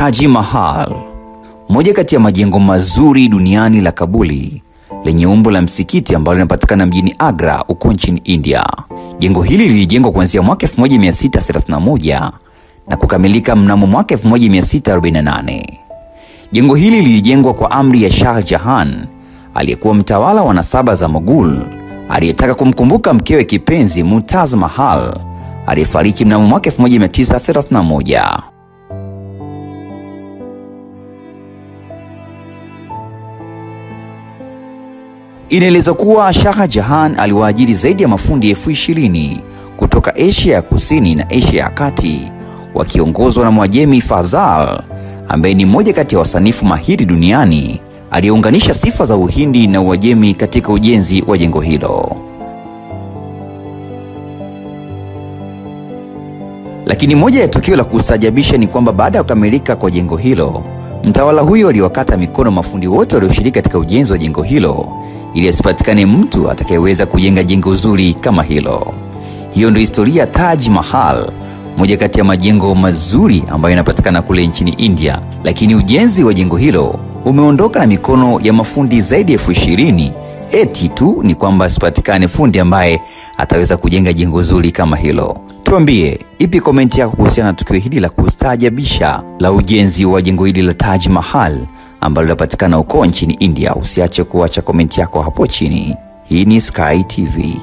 Taj Mahal, moja kati ya majengo mazuri duniani la Kabuli, lenye umbo la msikiti ambalo linapatikana mjini Agra huko nchini India. Jengo hili lilijengwa kuanzia mwaka 1631 na kukamilika mnamo mwaka 1648. Jengo hili lilijengwa kwa amri ya Shah Jahan, aliyekuwa mtawala wa nasaba za Mughal, aliyetaka kumkumbuka mkewe kipenzi Mumtaz Mahal, aliyefariki mnamo mwaka 1931. Inaelezwa kuwa Shah Jahan aliwaajiri zaidi ya mafundi 20,000 kutoka Asia ya Kusini na Asia ya Kati, wakiongozwa na Mwajemi Fazal, ambaye ni mmoja kati ya wasanifu mahiri duniani, aliyeunganisha sifa za Uhindi na Uajemi katika ujenzi wa jengo hilo. Lakini moja ya tukio la kustajabisha ni kwamba baada ya kukamilika kwa jengo hilo, mtawala huyo aliwakata mikono mafundi wote walioshiriki katika ujenzi wa jengo hilo, ili asipatikane mtu atakayeweza kujenga jengo zuri kama hilo. Hiyo ndio historia ya Taj Mahal, moja kati ya majengo mazuri ambayo yanapatikana kule nchini India. Lakini ujenzi wa jengo hilo umeondoka na mikono ya mafundi zaidi ya 20,000, eti tu ni kwamba asipatikane fundi ambaye ataweza kujenga jengo zuri kama hilo. Tuambie, ipi komenti yako kuhusiana na tukio hili la kustaajabisha la ujenzi wa jengo hili la Taj Mahal ambalo linapatikana huko nchini India? Usiache kuacha komenti yako hapo chini. Hii ni Sky TV.